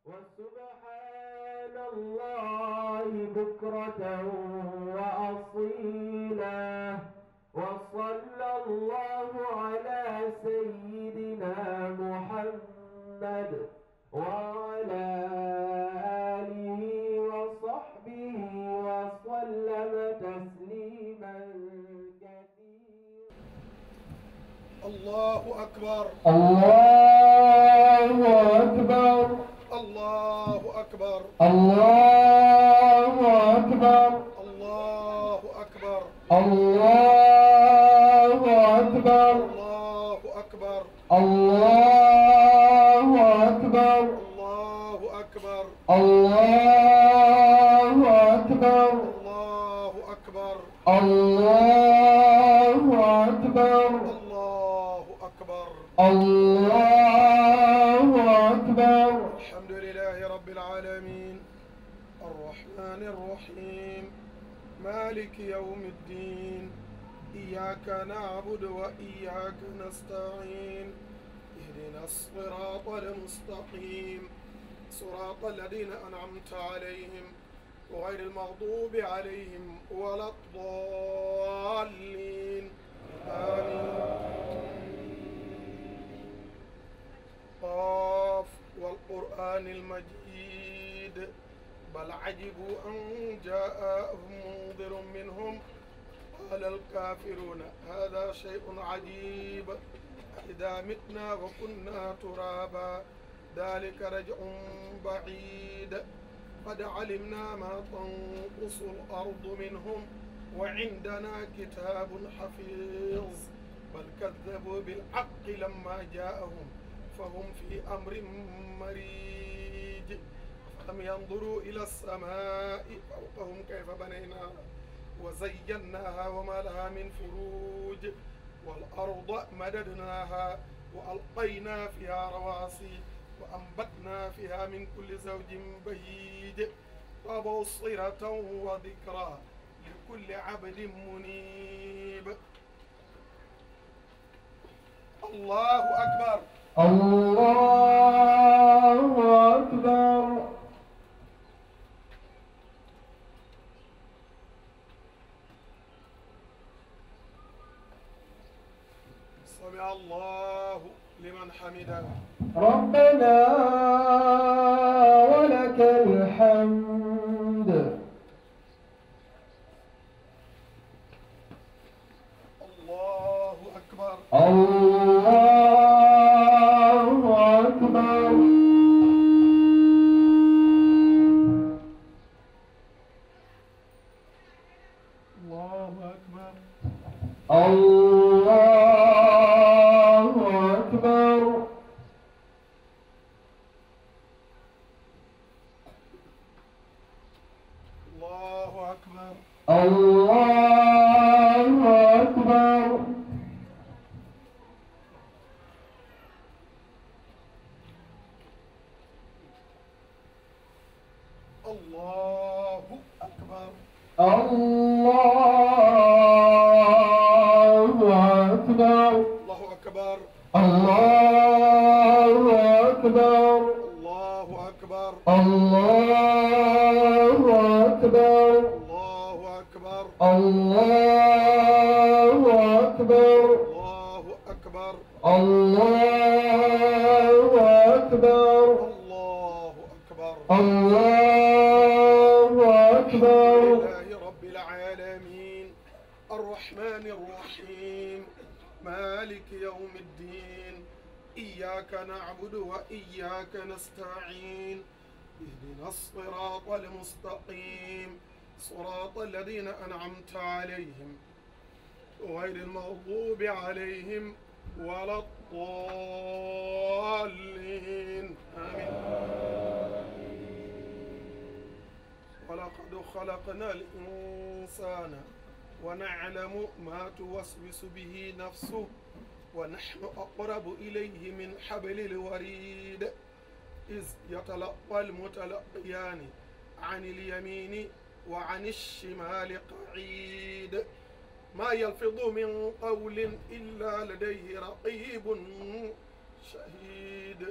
وسبحان الله بكرة وأصيلا وصلى الله على سيدنا محمد وعلى آله وصحبه وسلم تسليما كثيرا. الله أكبر الله أكبر الله أكبر الله أكبر الله أكبر الله أكبر الله أكبر الله أكبر الله أكبر الله أكبر الله أكبر الله أكبر الله أكبر الله أكبر. الحمد لله رب العالمين الرحمن الرحيم مالك يوم الدين إياك نعبد وإياك نستعين اهدنا الصراط المستقيم صراط الذين أنعمت عليهم غير المغضوب عليهم ولا الضالين آمين. قاف والقرآن المجيد بل عجبوا أن جاءهم منذر منهم قال الكافرون هذا شيء عجيب إذا متنا وكنا ترابا ذلك رجع بعيد قد علمنا ما تنقص الأرض منهم وعندنا كتاب حفيظ بل كذبوا بالحق لما جاءهم فهم في أمر مريج فلم ينظروا إلى السماء فوقهم كيف بنيناها وزيناها وما لها من فروج والأرض مددناها وألقينا فيها رواسي وأنبتنا فيها من كل زوج بهيج وبصرة وذكرى لكل عبد منيب. الله أكبر الله أكبر. سمع الله لمن حمده ربنا ولك الحمد. الله أكبر الله أكبر. الله أكبر الله أكبر. الله أكبر الله أكبر. الله أكبر الله أكبر. الله أكبر الله أكبر. الله أكبر الله أكبر. الله أكبر الله أكبر. الله أكبر الله أكبر. الله أكبر الله أكبر. لله رب العالمين الرحمن الرحيم مالك يوم الدين إياك نعبد وإياك نستعين اهدنا الصراط المستقيم صراط الذين أنعمت عليهم غير المغضوب عليهم ولا الضالين آمين. ولقد خلقنا الإنسان ونعلم ما توسوس به نفسه ونحن أقرب إليه من حبل الوريد إذ يتلقى المتلقيان عن اليمين وعن الشمال قعيد ما يلفظ من قول إلا لديه رقيب شهيد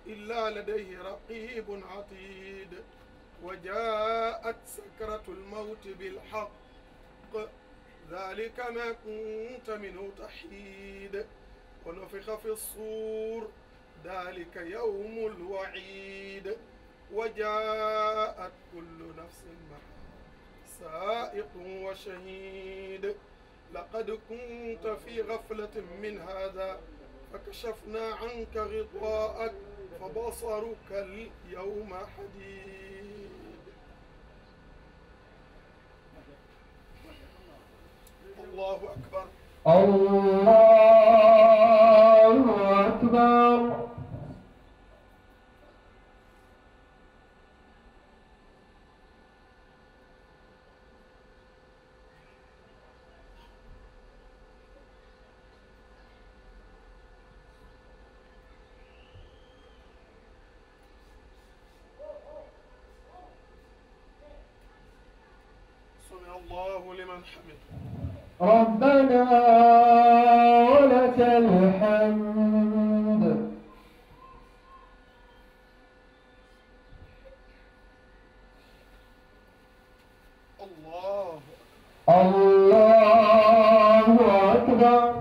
إلا لديه رقيب عتيد وجاءت سكرة الموت بالحق ذلك ما كنت منه تحيد ونفخ في الصور ذلك يوم الوعيد وجاءت كل نفس معها سائق وشهيد لقد كنت في غفلة من هذا فكشفنا عنك غطاءك فبصرك اليوم حديد. الله أكبر. الله أكبر. سمع الله لمن حمده. ربنا ولك الحمد. الله أكبر. الله أكبر.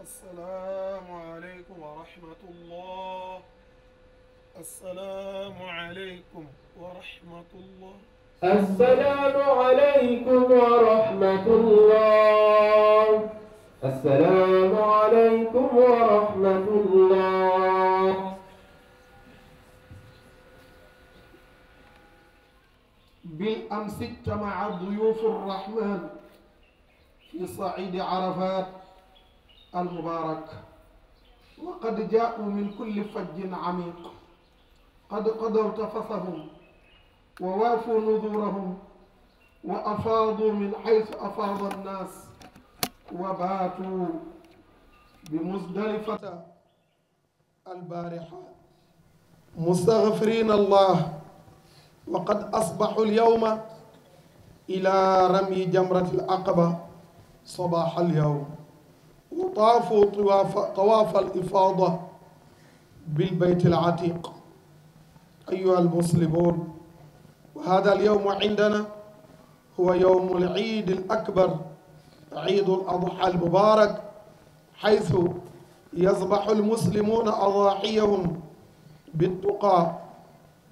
السلام عليكم ورحمة الله. السلام عليكم ورحمة الله. السلام عليكم ورحمة الله. السلام عليكم ورحمة الله. بالأمس اجتمع ضيوف الرحمن في صعيد عرفات المبارك وقد جاءوا من كل فج عميق قد قضوا تفثهم ووافوا نذورهم وأفاضوا من حيث أفاض الناس وباتوا بمزدلفة البارحة مستغفرين الله وقد أصبحوا اليوم إلى رمي جمرة العقبة صباح اليوم وطافوا طواف الإفاضة بالبيت العتيق. أيها المسلمون، وهذا اليوم عندنا هو يوم العيد الأكبر عيد الأضحى المبارك، حيث يذبح المسلمون أضاحيهم بالتقى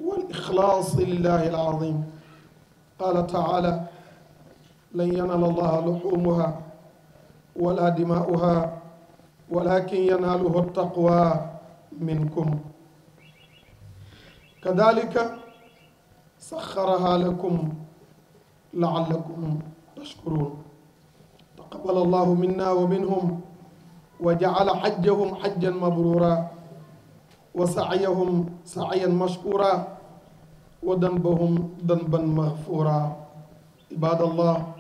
والإخلاص لله العظيم. قال تعالى: لن ينال الله لحومها ولا دماؤها ولكن يناله التقوى منكم. كذلك سخرها لكم لعلكم تشكرون. تقبل الله منا ومنهم وجعل حجهم حجا مبرورا وسعيهم سعيا مشكورا وذنبهم ذنبا مغفورا. عباد الله،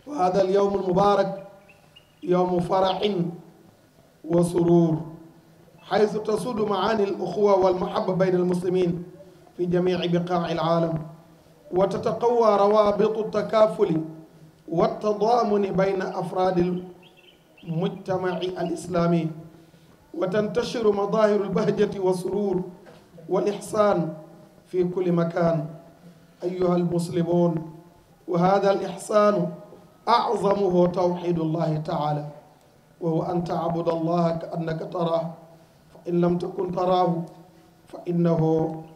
وهذا اليوم المبارك يوم فرح وسرور، حيث تسود معاني الأخوة والمحبة بين المسلمين في جميع بقاع العالم، وتتقوى روابط التكافل والتضامن بين أفراد مجتمع الإسلامي وتنتشر مظاهر البهجة والسرور والإحسان في كل مكان أيها المسلمون. وهذا الإحسان أعظمه توحيد الله تعالى، وهو أن تعبد الله كأنك تراه، فإن لم تكن تراه فإنه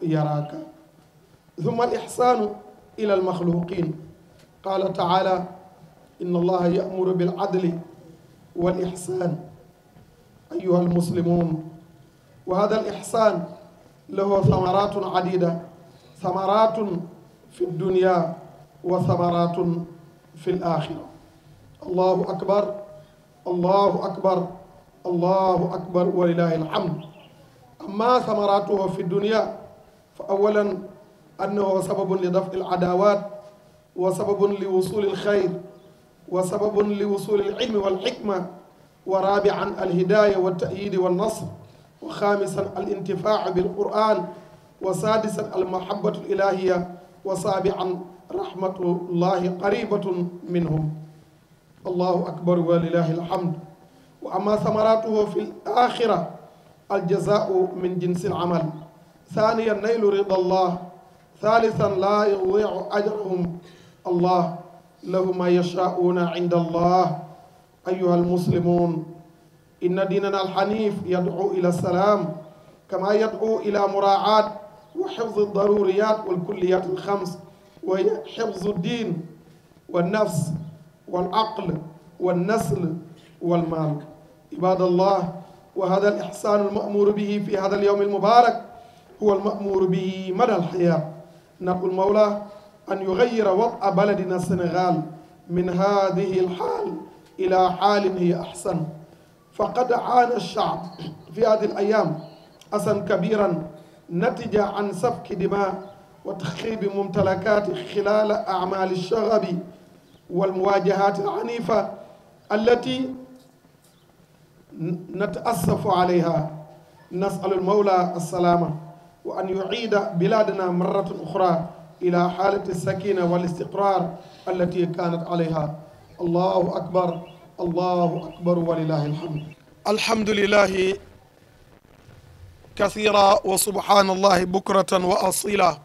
يراك. ثم الإحسان إلى المخلوقين، قال تعالى: إن الله يأمر بالعدل والإحسان. أيها المسلمون، وهذا الإحسان له ثمرات عديدة، ثمرات في الدنيا وثمرات في الآخرة. الله أكبر، الله أكبر، الله أكبر ولله الحمد. أما ثمراته في الدنيا فأولا أنه سبب لدفع العداوات، وسبب لوصول الخير، وسبب لوصول العلم والحكمة، ورابعا الهداية والتأييد والنصر، وخامسا الانتفاع بالقرآن، وسادسا المحبة الإلهية، وسابعا رحمة الله قريبة منهم. الله أكبر ولله الحمد. وأما ثمراته في الآخرة الجزاء من جنس العمل، ثانيا نيل رضا الله، ثالثا لا يضيع أجرهم، الله له ما يشاءون عند الله. أيها المسلمون، إن ديننا الحنيف يدعو إلى السلام، كما يدعو إلى مراعاة وحفظ الضروريات والكليات الخمس، وهي حفظ الدين والنفس والعقل والنسل والمال. عباد الله، وهذا الإحسان المأمور به في هذا اليوم المبارك هو المأمور به مدى الحياة. نقول المولى أن يغير وضع بلدنا السنغال من هذه الحال إلى حال هي أحسن. فقد عانى الشعب في هذه الأيام أسا كبيرا نتج عن سفك دماء وتخريب ممتلكات خلال أعمال الشغب والمواجهات العنيفة التي نتأسف عليها. نسأل المولى السلامة، وأن يعيد بلادنا مرة أخرى إلى حالة السكينة والاستقرار التي كانت عليها. الله أكبر، الله أكبر ولله الحمد. الحمد لله كثيرا وسبحان الله بكرة وأصيلا.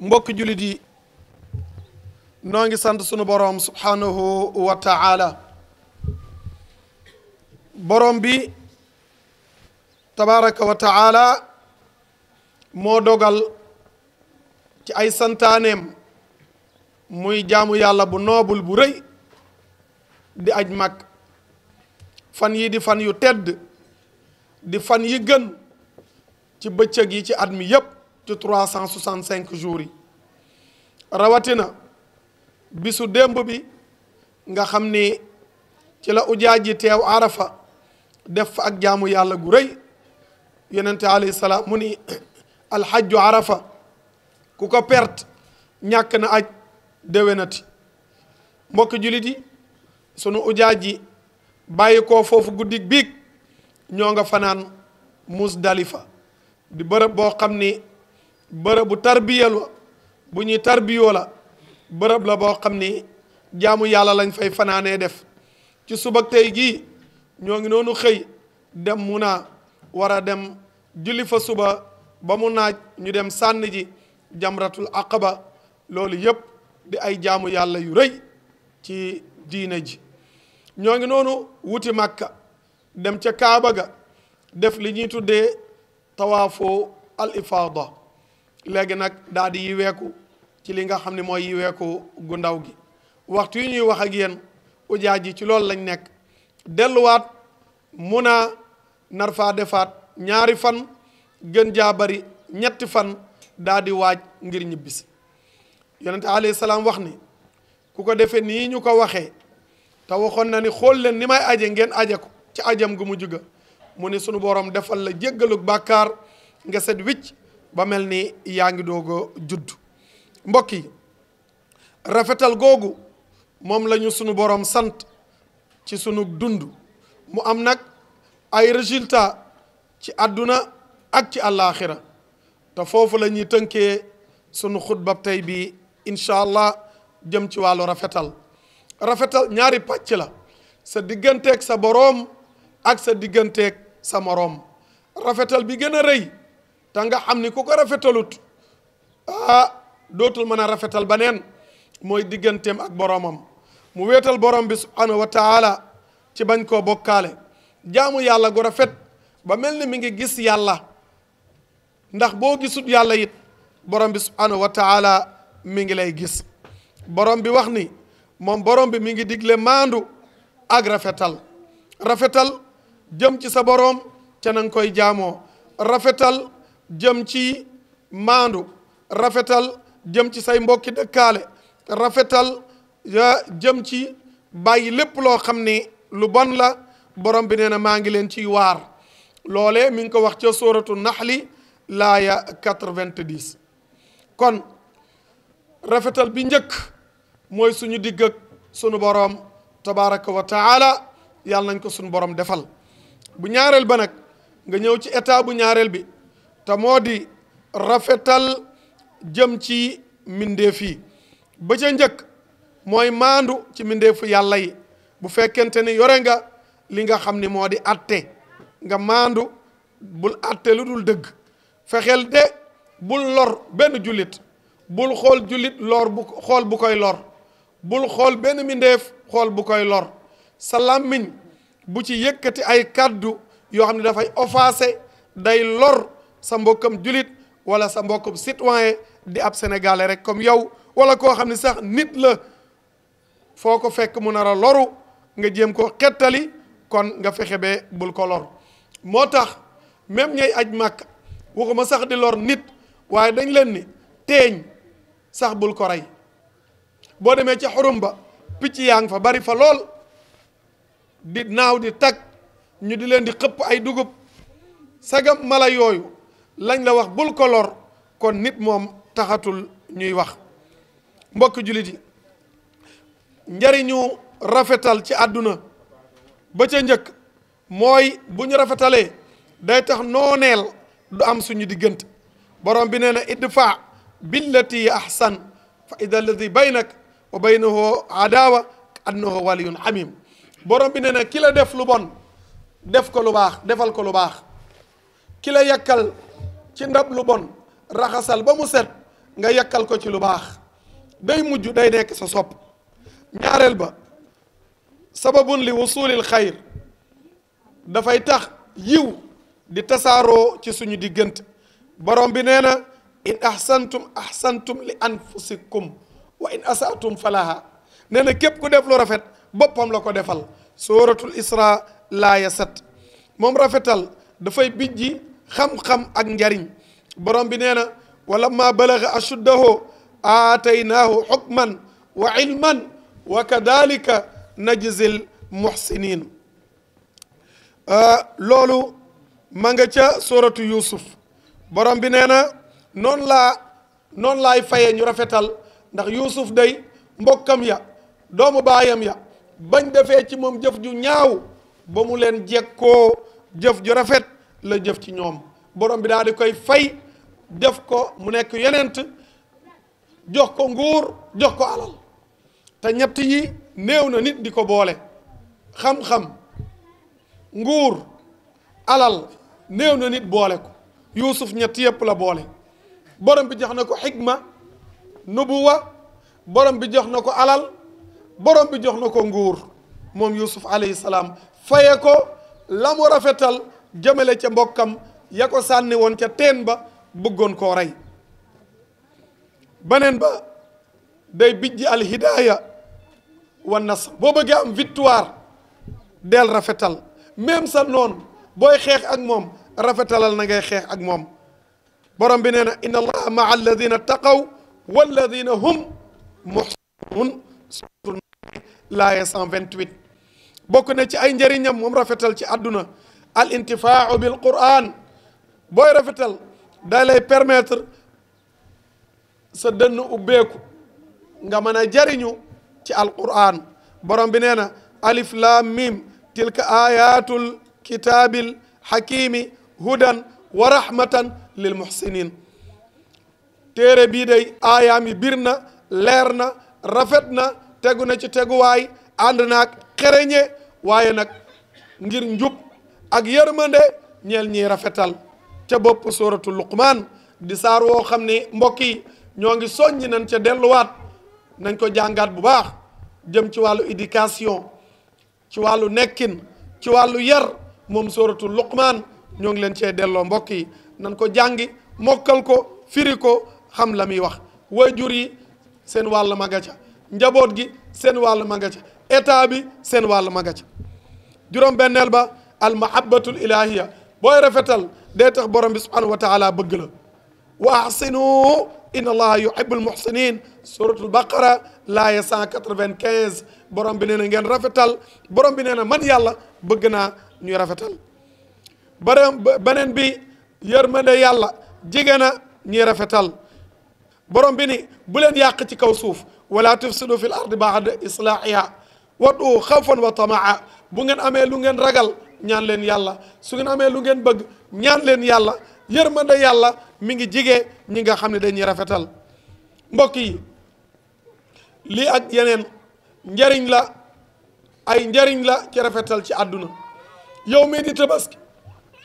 mbokk jullit yi, noo ngi sant sunu boroom subhanahu wa ta'ala. boroom bi tabaraka wa ta'ala moo dogal ci ay santaaneem muy jaamu yàlla bu noobul bu rëy di aj mag. fan yi di fan yu tedd, di fan yi gën ci bëccëg yi ci at mi yépp, ci 365 jours yi. rawatina bisu démb bi nga xam ni ci la ujaaj ji teew arafa def fa ak jaamu yàlla gu rëy. yonente alayhi salaam mu ni alxajju arafa, ku ko perte ñàkk na aj déwénati. mbokk julit yi, sunu ujaaj ji bàyyi ko foofu guddig biig ñoo nga fanaan Musdalifa, di bërëb boo xam ni bërëb bu tarbiya la, bu ñuy tarbiyoo la, bërëb la boo xam ni jaamu yàlla lañ fay fanaanee def. ci subak tey gii ñoo ngi noonu xëy dem Muna, war a dem julli fa suba ba mu naaj ñu dem sànni ji jamratul aqaba. loolu yépp di ay jaamu yàlla yu rëy ci diine ji. ñoo ngi noonu wuti Makka, dem ca Kaaba ga def li ñuy tuddee tawaafu al ifaada. léegi nag daal di yiweeku ci li nga xam ne mooy yiweeku gu ndaw gi. waxtu yi ñuy wax ak yéen ujaaj ji ci loolu lañ nekk, delluwaat Muna nar faa defaat ñaari fan, gën jaa bari ñetti fan, daal di waaj ngir ñibbisi. yonente alayhi salaam wax ni ku ko defee nii ñu ko waxee, te waxoon na ni xool leen ni may aje ngeen aje ko ci ajam gu mu juga, mu ni sunu borom defal la jéggalug bàkkaar nga set wicc ba mel ni yaa ngi doogo judd. mbokk yi, rafetal googu moom la ñu sunu borom sant ci sunu dund. mu am nag ay résultat ci àdduna ak ci àllaaxira, te foofu la ñuy tënkee sunu xutbab tey bi incha allah, jëm ci wàllu rafetal. rafetal ñaari pàcc la. sa digganteeg sa boroom ak sa digganteeg sa moroom. rafetal bi gën a rëy te nga xam ni ku ko rafetalut dootul mën a rafetal baneen mooy digganteem ak boroomam. mu wéetal borom bi subhanahu wa taala ci bañ koo bokkaale, jaamu yàlla gu rafet ba mel ni mi ngi gis yàlla, ndax boo gisut yàlla it borom bi subhanahu wa taala mi ngi lay gis. borom bi wax ni moom borom bi mi ngi digle maandu ak rafetal jëm ci sa borom ca na nga koy jaamoo, rafetal jëm ci maandu, rafetal jëm ci say mbokki dëkkaale, rafetal jëm ci bàyyi lépp loo xam ni lu bon la. borom bi nee na maa ngi leen ciy waar. loolee mi ngi ko wax ca suratu naxli laaya 90. kon rafetal bi njëkk mooy suñu digg ak sunu borom tabaraka wa taala, yàlla nañ ko suñu borom defal. bu ñaareel ba nag nga ñëw ci état bu ñaareel bi te moo di rafetal jëm ci mbindeef yi. ba ca njëkk mooy maandu ci mbindeefu yàlla yi. bu fekkente ni yore nga li nga xam ni moo di atte, nga maandu, bul atte lu dul dëgg. fexeel de bul lor benn jullit, bul xool jullit xool bu koy lor, bul xool benn mbindeef xool bu koy lor. sa làmmiñ bu ci yëkkati ay kàddu yoo xam ne dafay offensé, day lor sa mbokkam jullit wala sa mbokkam citoyen di ab sénégalais rek comme yow, wala koo xam ne sax nit la, foo ko fekk mu nar a loru nga jéem ko xettali, kon nga fexe be bul ko lor. moo tax même ñay aj màkk waxuma sax di lor nit, waaye dañ leen ni teeñ sax bul ko rey. boo demee ci xurum ba picc yaa ngi fa bari fa lool, di naaw di tag, ñu di leen di xëpp ay dugub. sagam mala yooyu lañ la wax bul ko lor, kon nit moom taxatul ñuy wax. mbokk jullit yi, njariñu rafetal ci àdduna ba ca njëkk mooy bu ñu rafetalee day tax nooneel du am suñu diggante. borom bi nee na idfa billati ahsan fa ida alladi baynak wa baynahu adawa ka annahu waliyun hamim. borom bi nee na ki la def lu bon def ko lu baax, defal ko lu baax. ki la yakkal ci ndab lu bon raxasal ba mu set nga yakkal ko ci lu baax, day mujj day nekk sa sopp. ñaareel ba sababun li wusulil xayr, dafay tax yiw di tasaaroo ci suñu diggante. borom bi nee na in ahsantum li anfusikum wa in asatum falaha. nee na képp ku def lu rafet boppam la ko defal. suratul isra laaya 7. moom rafetal dafay bijji xam-xam ak njariñ. borom bi nee na walamma balaga ashuddahu aataynaahu hukman wa ilman wa kadalika najzil muhsinin. loolu ma nga ca suratu yusuf. borom bi nee na noonu laay fayee ñu rafetal, ndax yusuf day mbokkam ya, doomu baayam ya, bañ defee ci moom jëf ju ñaaw ba mu leen jekkoo jëf ju rafet la jëf ci ñoom. borom bi daal di koy fay, def ko mu nekk yonent, jox ko nguur, jox ko alal. te ñett yi néew na nit di ko boole. xam-xam, nguur, alal, néew na nit boole ko. yusuf ñett yépp la boole. borom bi jox na ko xikma, nubuwa, borom bi jox na ko alal, borom bi jox na ko nguur. moom yusuf alayhi salaam faye ko la mu rafetal jëmale ca mbokkam ya ko sànni woon ca teen ba bëggoon koo rey. beneen ba day bijji al hidaaya wa nasr. boo bëggee am victoire del rafetal. même sa noon booy xeex ak moom rafetalal na ngay xeex ak moom. borom bi nee na inna allaha maa alladina taqaw walladina hum muhsinun. laaya 128. bokk na ci ay njëriñam moom rafetal ci àdduna al intifaau bil quran. booy rafetal day lay permettre sa dënn ubbeeku nga mën a jariñu ci alquran. borom bi nee na alif lam mim tilka ayatul kitabil hakimi hudan wa rahmatan lil muhsinin. téere bii day aayaam yi bir na, leer na, rafet na, tegu na ci teguwaay, ànd naag xereñe waaye nag ngir njub ak yërmande ñeel ñiy rafetal ca bopp sóoratu Luqmaan di saar woo xam ne mbokk yi ñoo ngi soññi nañ ca delluwaat nañ ko jàngaat bu baax jëm ci wàllu éducation ci wàllu nekkin ci wàllu yar moom sóoratu Luqmaan ñoo ngi leen cee delloo mbokk yi nañ ko jàngi mokkal ko firi ko xam la muy wax waajur yi seen wàll ma nga ca njaboot gi seen wàll ma nga ca état bi seen wàll ma nga ca juróom benneel ba al mahabbatul ilahiya booy rafetal day tax borom bi subhanahu wa taala bëgg la wa ahsinu inna allaha yuhibbul muhsinin suratul baqara laaya 195 borom bi nee na ngeen rafetal borom bi nee na man yàlla bëgg naa ñuy rafetal beneen bi yërmande yàlla jege na ñuy rafetal borom bi ni bu leen yàq ci kaw suuf wala tufsidu fil ardi ba'da islahiha wadu xawfan wa tamaa bu ngeen amee lu ngeen ragal ñaan leen yàlla su ngeen amee lu ngeen bëgg ñaan leen yàlla yërmande yàlla mi ngi jige ñi nga xam ne dañuy rafetal mbokk yi lii ak yeneen njariñ la ay njariñ la ci rafetal ci àdduna yow mii di tabaski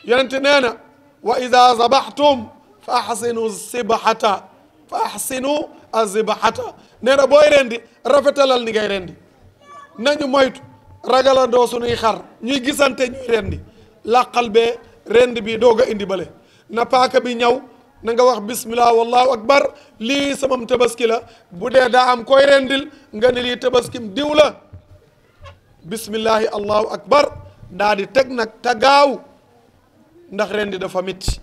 yonente nee na wa ida zabaxtum fa ahsinu zibhata fa ahsinu azibhata nee na booy rendi rafetalal ni ngay rendi nañu moytu ragalandoo sunuy xar ñuy gisante ñuy rendi làqal bee rendi bi doog a indi bale na paaka bi ñëw na nga wax bismillah wallahu akbar lii samam tabaski la bu dee daa am koy rendil nga ne lii tabaskim diw la bismillahi allahu akbar daa di teg nag tagaaw ndax rendi dafa metti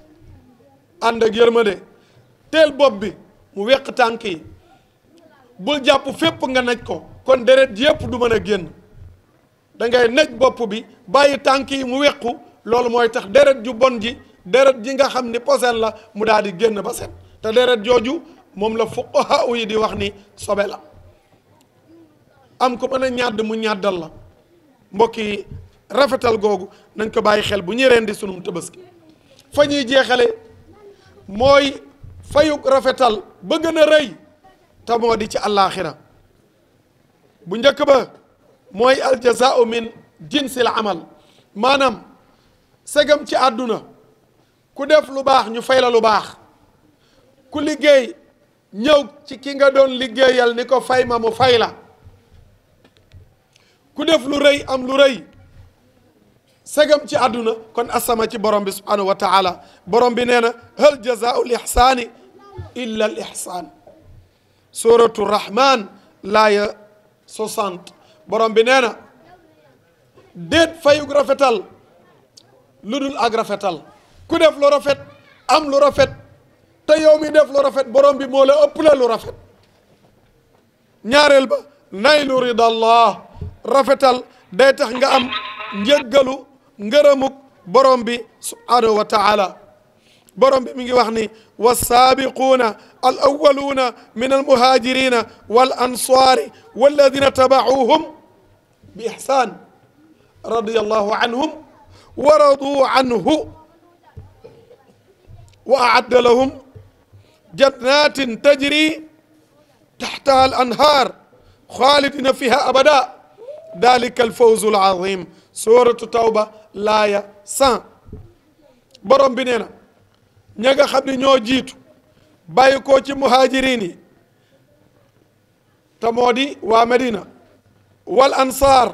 ànd ak yërmande teel bopp bi mu weq tànk yi bul jàpp fépp nga naj ko kon deret yépp du mën a génn da ngay naj bopp bi bàyyi tànk yi mu wequ loolu mooy tax deret ju bon ji deret ji nga xam ni posen la mu daal di génn ba set te deret jooju moom la fuqaha yi di wax ni sobe la am ko mën a ñàdd mu ñàddal la mbokk yi rafetal googu nañ ko bàyyi xel bu ñuy rendi sunum tabaski fa ñuy jeexale mooy fayuk rafetal ba gën a rëy te moo di ci àllaaxira bu njëkk ba mooy aljazaau min jinsil amal maanaam segam ci àdduna ku def lu baax ñu fay la lu baax ku liggéey ñëw ci ki nga doon liggéeyal ni ko fay ma mu fay la ku def lu rëy am lu rëy segam ci àdduna kon asama ci borom bi subhanahu wa taala borom bi nee na hal jazaau l ihsaani illa al ihsaan suratu rahman laaya 60 borom bi nee na déet fayug rafetal lu dul ak rafetal ku def lu rafet am lu rafet te yow mi def lu rafet borom bi moo la ëpp la lu rafet ñaareel ba naylu ridallah rafetal day tax nga am njëggalu ngërëmuk borom bi subhanahu wa taala borom bi mi ngi wax ni wassaabiquuna al awaluuna min almuhaajirina wal ansaari walladina tabacuuhum bi ihsaan radiyallahu anhum wa radu anhu wa aadda lahum jannatin tajri taxtaha al anhaar xaalidina fiha abada dalika alfawzu alazim suratu tawba laaya 100 borom bi nee na ña nga xam ne ñoo jiitu bàyyi koo ci muhajirin yi te moo di waa Medina wal ansaar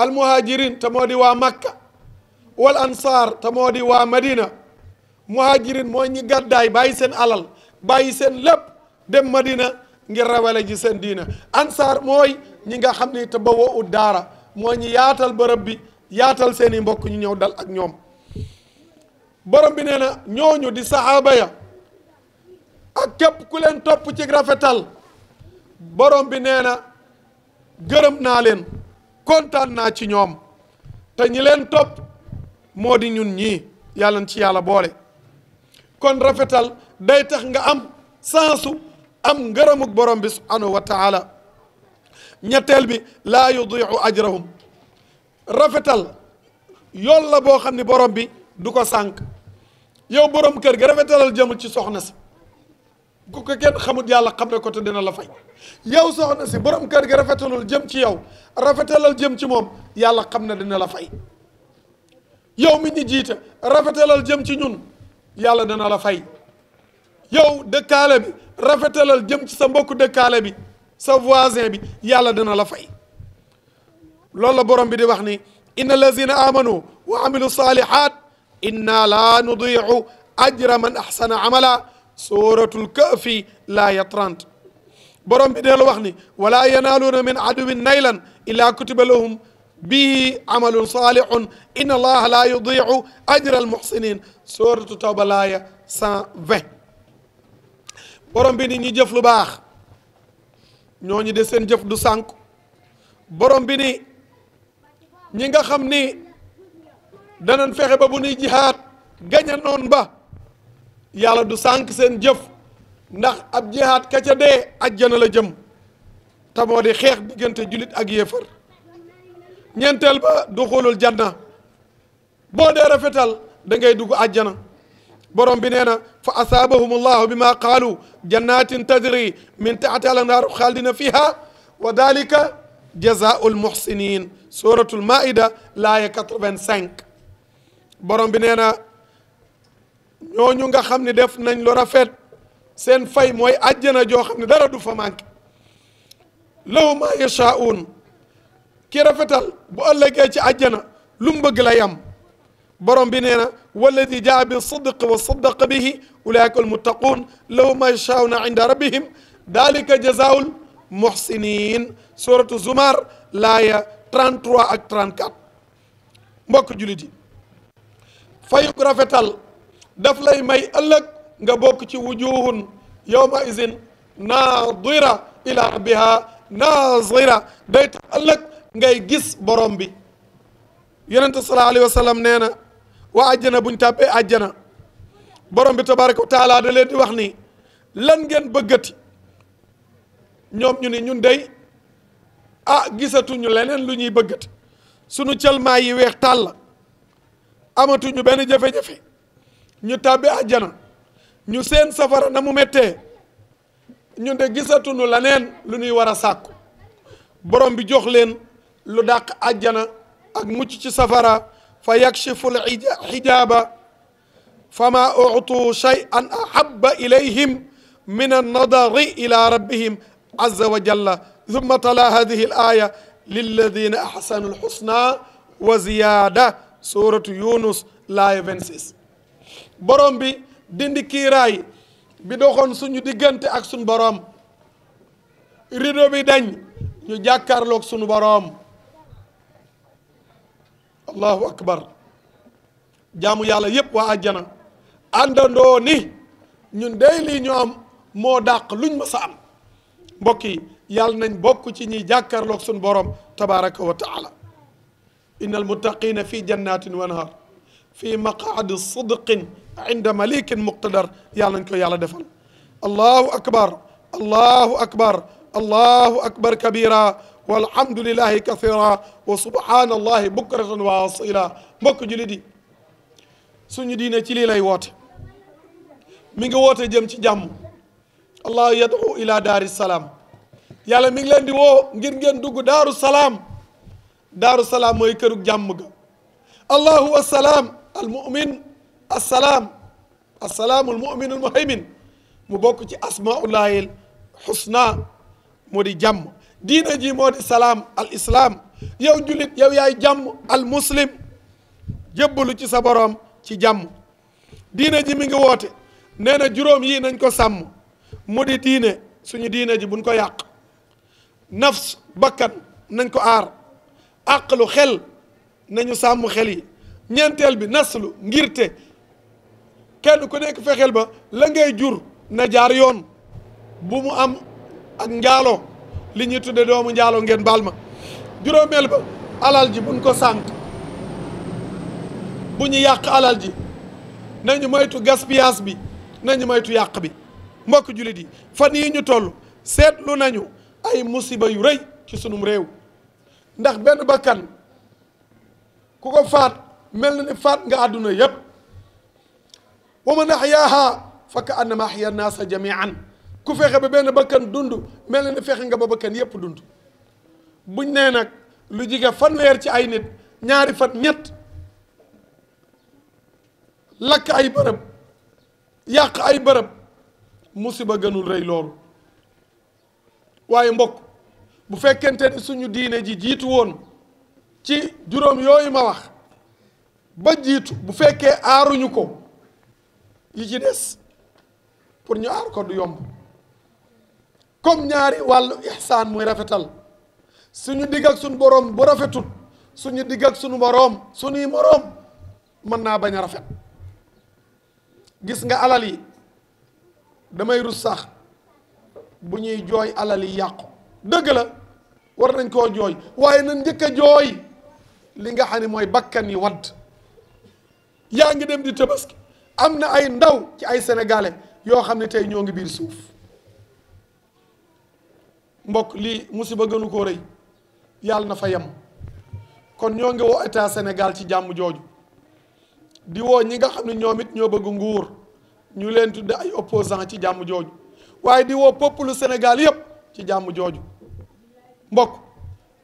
al muhajirin te moo di waa Makka wal ansaar te moo di waa Medina muhajirin mooy ñi gàddaay bàyyi seen alal bàyyi seen lépp dem Medina ngir rawale ji seen diina ansaar mooy ñi nga xam ne te bawoo ut daara mooy ñi yaatal bërëb bi yaatal seen i mbokk ñu ñëw dal ak ñoom borom bi nee na ñooñu di saxaaba ya ak képp ku leen topp ci rafetal borom bi nee na gërëm naa leen kontaan naa ci ñoom te ñi leen topp moo di ñun ñii yàlla ci yàlla boole kon rafetal day tax nga am sansu am ngërëmuk borom bi subhanahu wa taala ñetteel bi laa yudiu ajrahum rafetal yoon la boo xam ne borom bi du ko sànq yow borom kër gi rafetalal jëmul ci soxna si ku ko kenn xamut yàlla xam ne ko te dina la fay yow soxna si borom kër gi rafetalul jëm ci yow rafetalal jëm ci moom yàlla xam ne dina la fay yow mi ñu jiite rafetalal jëm ci ñun yàlla dina la fay yow dëkkaale bi rafetalal jëm ci sa mbokku dëkkaale bi sa voisin bi yàlla dina la fay loolu la borom bi di wax ni inna allazina amanu wa amilu salihat inna la nudiu ajra man ahsana amala suratul kahfi laaya 30 borom bi deelu wax ni wala yanaaluuna min aduwin naylan illa kutiba lahum bihi amalun salihun inna allaha la yudiu ajra almuhsinin suratu tawba laaya 120 borom bi ni ñi jëf lu baax ñooñu de seen jëf du sànku borom bi ni ñi nga xam ni danañ fexe ba bu nuy jihaad gaña noon ba yàlla du sànk seen jëf ndax ab jihaad ka ca dee ajjana la jëm te moo di xeex diggante julit ak yéefar ñeenteel ba duxulul janna boo dee rafetal da ngay dugg ajjana borom bi nee na fa asaabahum allahu bima qaalu jannatin tajri min taxtiha al-anhaaru xaalidina fiha wa dalika jazaau lmuxsinin suratul maida laaya 85 borom bi nee na ñooñu nga xam ne def nañ lu rafet seen fay mooy àjjana joo xam ne dara du fa manqué lahu ma yashaa'uun ki rafetal bu ëllëgee ci àjjana lu mu bëgg lay am borom bi nee na walladi jaa bi sidqi wa saddaqa bihi ulaika almuttaquun lahu ma yashaa'uuna inda rabbihim dalika jazaa'ul muhsinin suratu zumar laaya 33 ak 34 mbokk julit yi fayuk rafetal daf lay may ëllëg nga bokk ci wujuhun yawma izin naadira ila rabbiha naazira day tax ëllëg ngay gis borom bi yonente sallallahu alayhi wa sallam nee na waa àjjana buñ tàbbee àjjana borom bi tabaraka wa taala da leen di wax ni lan ngeen bëggati ñoom ñu ni ñun day gisatuñu leneen lu ñuy bëggati sunu cëlmaa yi weex tàll amatuñu benn jafe-jafe ñu tàbbi àjjana ñu seen safara na mu méttee ñun de gisatuñu leneen lu ñuy war a sàkku borom bi jox leen lu dàq àjjana ak mucc ci safara fa yakshifu l xijaaba fama utu shay'an ahabba ilayhim min annadari ila rabbihim azza wa jalla thumma tala hadihi al aya lilladina ahsanu lxusna wa ziyada suratu yunus laaya 26 borom bi dindi kiiraay bi doxoon suñu diggante ak suñu borom rido bi dañ ñu jàkkaarloog suñu borom allahu akbar jaamu yàlla yépp waa àjjana àndandoo ni ñun day lii ñu am moo dàq luñ ma sa am mbokk yi yàlla nañ bokk ci ñiy jàkkaarloog suñu borom tabaraka wa taala inna almuttaqina fi jannatin wa nahar fi maqaadi sidqin inda malikin muqtadar yàlla nañ ko yàlla defal allahu akbar allahu akbar allahu akbar kabira walhamdulillahi kathira wa subhanallahi bukratan wa asila mbokk jullit yi suñu diine ci lii lay woote mi ngi woote jëm ci jàmm allahu yad'u ila daari salaam yàlla mi ngi leen di woo ngir ngeen dugg daaru salaam daaru salaam mooy kërug jàmm ga allahu assalaam almumin assalaam assalaamu almumin almuhaymin mu bokk ci asmaullahi alxusna moo di jàmm diina ji moo di salaam al islam yow julit yow yaay jàmm al muslim jébbalu ci sa boroom ci jàmm diina ji mi ngi woote nee na juróom yii nañ ko sàmm mu di diine suñu diine ji buñ ko yàq nafs bakkan nañ ko aar aqlu xel nañu sàmm xel yi ñeenteel bi naslu ngirte kenn ku nekk fexeel ba la ngay jur na jaar yoon bu mu am ak njaaloo li ñuy tudde doomu njaaloo ngeen baal ma juróomeel ba alal ji buñ ko sànq bu ñu yàq alal ji nañu moytu gaspillage bi nañu moytu yàq bi mbokk jullit yi fan yi ñu toll seetlu nañu ay musiba yu rëy ci sunum réew ndax benn bakkan ku ko faat mel na ni faat nga àdduna yépp wa man ahyaaha fa ka annama ahya naasa jamian ku fexe ba benn bakkan dund mel na ni fexe nga ba bakkan yépp dund. buñ nee nag lu jige fanweer ci ay nit ñaari fan ñett lakk ay bërëb yàq ay bërëb musiba gënul rëy loolu. waaye mbokk bu fekkente ni suñu diine ji jiitu woon ci juróom yooyu ma wax ba jiitu bu fekkee aaruñu ko yi ci des pour ñu aar ko du yomb. comme ñaari wàllu ihsaan muy rafetal suñu digg ak suñu boroom bu rafetut suñu digg ak suñu boroom suñuy moroom mën naa bañ a rafet. gis nga alal yi damay rus sax bu ñuy jooy alal yi yàqu dëgg la war nañ koo jooy waaye nañ njëkk a jooy li nga xam ne mooy bakkan yi wadd. yaa ngi dem di tabaski am na ay ndaw ci ay sénégalais yoo xam ne tey ñoo ngi biir suuf. mbokk lii musiba gënu koo rëy yàlla na fa yem. kon ñoo ngi woo état Sénégal ci jàmm jooju di woo ñi nga xam ne ñoom it ñoo bëgg nguur ñu leen tudde ay opposant ci jàmm jooju waaye di woo peuple Sénégal yépp ci jàmm jooju. mbokk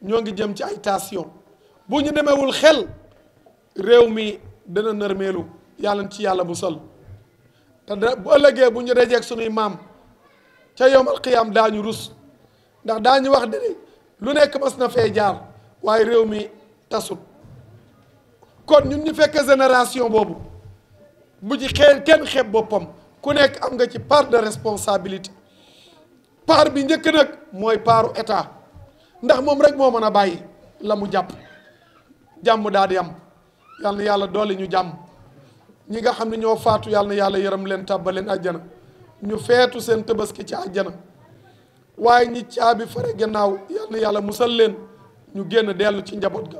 ñoo ngi jëm ci ay tension bu ñu demewul xel réew mi dana nërmeelu yàlla ci yàlla bu sol te bu ëllëgee bu ñu dajeeg sunuy maam ca yowmal qiyaam daañu rus ndax daañu wax de lu nekk mas na fee jaar waaye réew mi tasut. kon ñun ñu fekk génération boobu bu ci kenn xeeb boppam ku nekk am nga ci part de responsabilité. part bi njëkk nag mooy paaru état ndax moom rek moo mën a bàyyi la mu jàpp jàmm daal di am. yal na yàlla doole ñu jàmm ñi nga xam ne ñoo faatu yal na yàlla yërëm leen tàbbal leen àjjana ñu feetu seen tabaski ci àjjana waaye ñi caabi fare gannaaw yal na yàlla musal leen ñu génn dellu ci njaboot ga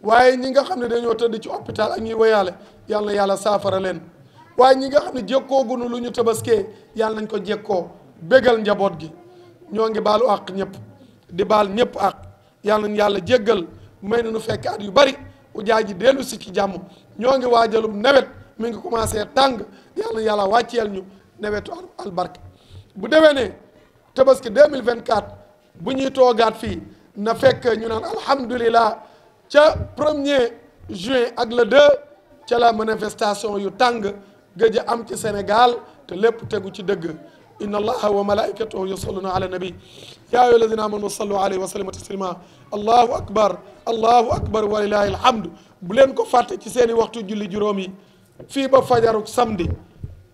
waaye ñi nga xam ne dañoo tëdd ci hôpital ak ñuy woyaale yal na yàlla saafara leen waaye ñi nga xam ne jekkooguñu lu ñu tabaskee yal nañ ko jekkoo bégal njaboot gi. ñoo ngi baalu àq ñëpp di baal ñëpp àq yal nañ yàlla jéggal may na nu fekk at yu bari ujaa ji dellu si ci jàmm. ñoo ngi waajalum nawet mi ngi commencé tàng yal na yàlla wàcceel ñu nawetu albarke. bu déwénee tabaski 2024 bu ñuy toogaat fii na fekk ñu naan alhamdulillah ca 1er juin ak le 2 ca la manifestation yu tàng gëj a am ci Sénégal te lépp tegu ci dëgg. inna allaha wa malaikatahu yusalluna ala nabi ya ayyuha alladhina amanu sallu alayhi wa sallimu taslima allahu akbar wa lillahi alhamdu. bu leen ko fàtte ci seeni waxtu julli juróom yi fii ba fajaruk samedi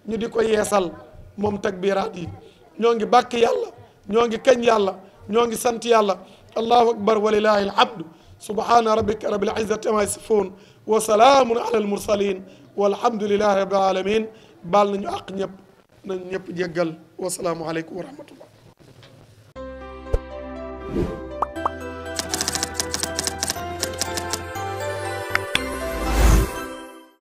ñu di ko yeesal moom takbiraat yi. ñoo ngi bàkk yàlla ñoo ngi kañ yàlla ñoo ngi sant yàlla. allahu akbar wa lillahi alhamdu. subhana rabbika rabbil izzati amma yasifun wa salaamun ala al mursalin walhamdulillahi rabbil alamin. baal nañu àq ñëpp nañ ñëpp jéggal wasalaamu aleykum wa rahmatullah.